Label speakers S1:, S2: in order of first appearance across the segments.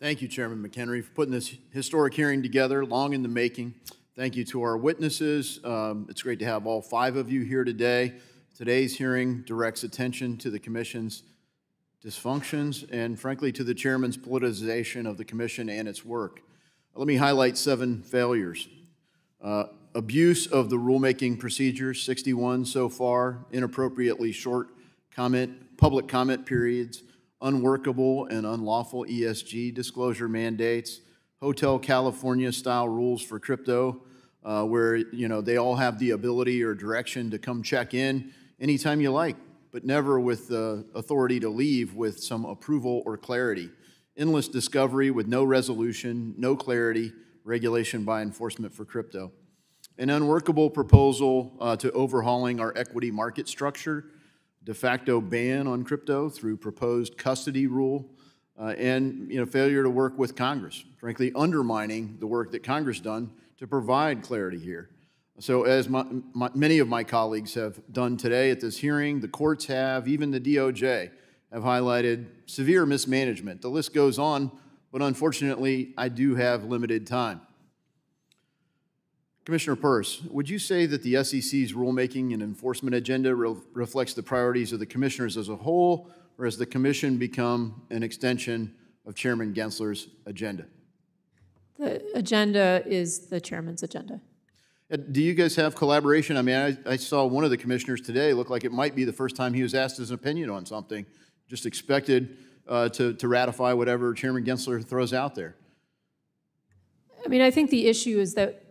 S1: Thank you, Chairman McHenry, for putting this historic hearing together, long in the making. Thank you to our witnesses. It's great to have all 5 of you here today. Today's hearing directs attention to the Commission's dysfunctions and, frankly, to the Chairman's politicization of the Commission and its work. Let me highlight 7 failures. Abuse of the rulemaking procedures, 61 so far, inappropriately short public comment periods, unworkable and unlawful ESG disclosure mandates, Hotel California-style rules for crypto, where they all have the ability or direction to come check in anytime you like, but never with the authority to leave with some approval or clarity. Endless discovery with no resolution, no clarity, regulation by enforcement for crypto. An unworkable proposal to overhauling our equity market structure, de facto ban on crypto through proposed custody rule, and failure to work with Congress, frankly undermining the work that Congress done to provide clarity here. So as many of my colleagues have done today at this hearing, the courts have, even the DOJ, have highlighted severe mismanagement. The list goes on, but unfortunately, I do have limited time. Commissioner Peirce, would you say that the SEC's rulemaking and enforcement agenda reflects the priorities of the commissioners as a whole, or has the Commission become an extension of Chairman Gensler's agenda?
S2: The agenda is the Chairman's agenda.
S1: Do you guys have collaboration? I mean, I saw one of the commissioners today look like it might be the first time he was asked his opinion on something, just expected to ratify whatever Chairman Gensler throws out there.
S2: I mean, I think the issue is that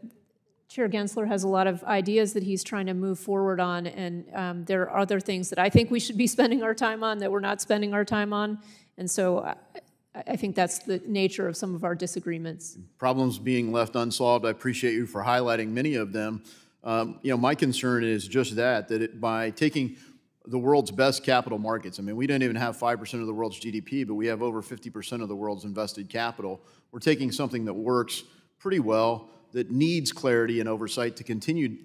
S2: Chair Gensler has a lot of ideas that he's trying to move forward on, and there are other things that I think we should be spending our time on that we're not spending our time on, and so I think that's the nature of some of our disagreements. Problems
S1: being left unsolved. I appreciate you for highlighting many of them. My concern is just that by taking the world's best capital markets, I mean, we don't even have 5% of the world's GDP, but we have over 50% of the world's invested capital. We're taking something that works pretty well, that needs clarity and oversight to continue.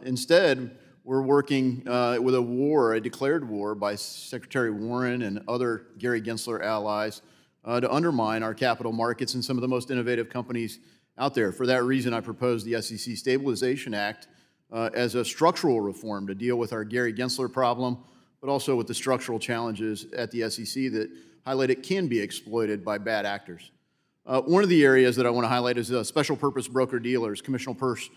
S1: Instead, we're working with a declared war by Secretary Warren and other Gary Gensler allies to undermine our capital markets and some of the most innovative companies out there. For that reason, I propose the SEC Stabilization Act as a structural reform to deal with our Gary Gensler problem, but also with the structural challenges at the SEC that highlight it can be exploited by bad actors. One of the areas that I want to highlight is special purpose broker-dealers. Commissioner Peirce,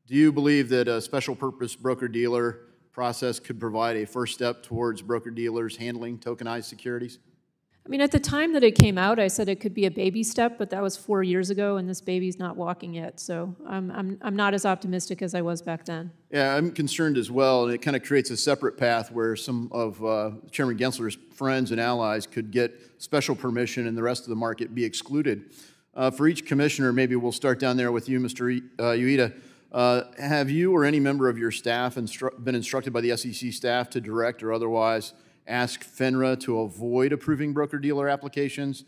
S1: do you believe that a special purpose broker-dealer process could provide a first step towards broker-dealers handling tokenized securities?
S2: I mean, at the time that it came out, I said it could be a baby step, but that was 4 years ago, and this baby's not walking yet. So I'm not as optimistic as I was back then.
S1: Yeah, I'm concerned as well, and it kind of creates a separate path where some of Chairman Gensler's friends and allies could get special permission and the rest of the market be excluded. For each commissioner, maybe we'll start down there with you, Mr. Ueda. Have you or any member of your staff been instructed by the SEC staff to direct or otherwise ask FINRA to avoid approving broker-dealer applications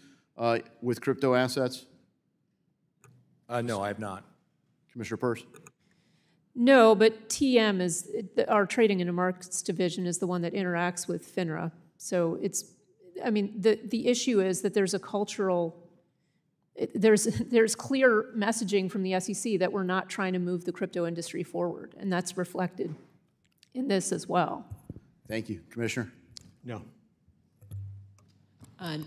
S1: with crypto assets?
S3: No, I have not.
S1: Commissioner Peirce?
S2: No, but TM is, our Trading and Markets Division is the one that interacts with FINRA. So it's, I mean, the issue is that there's a cultural, there's clear messaging from the SEC that we're not trying to move the crypto industry forward, and that's reflected in this as well.
S1: Thank you. Commissioner?
S3: No.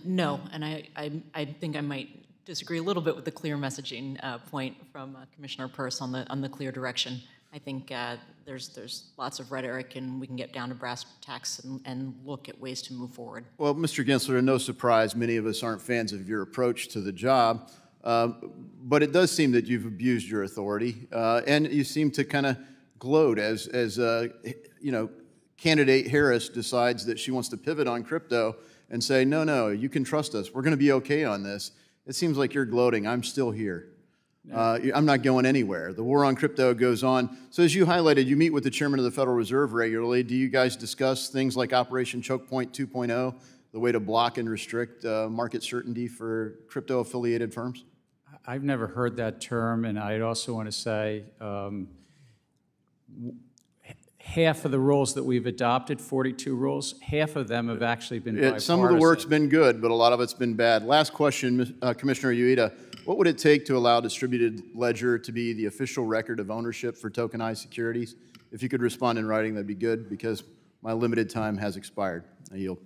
S4: No, and I think I might disagree a little bit with the clear messaging point from Commissioner Peirce on the clear direction. I think there's lots of rhetoric, and we can get down to brass tacks and look at ways to move forward.
S1: Well, Mr. Gensler, no surprise, many of us aren't fans of your approach to the job, but it does seem that you've abused your authority, and you seem to kind of gloat as candidate Harris decides that she wants to pivot on crypto and say, no, you can trust us. We're going to be okay on this. It seems like you're gloating. I'm still here. I'm not going anywhere. The war on crypto goes on. So as you highlighted, you meet with the chairman of the Federal Reserve regularly. Do you guys discuss things like Operation Choke Point 2.0, the way to block and restrict market certainty for crypto-affiliated firms?
S5: I've never heard that term, and I'd also want to say half of the rules that we've adopted, 42 rules, half of them have actually been bipartisan.
S1: Some of the work's been good, but a lot of it's been bad. Last question, Commissioner Ueda. What would it take to allow distributed ledger to be the official record of ownership for tokenized securities? If you could respond in writing, that'd be good, because my limited time has expired. I yield.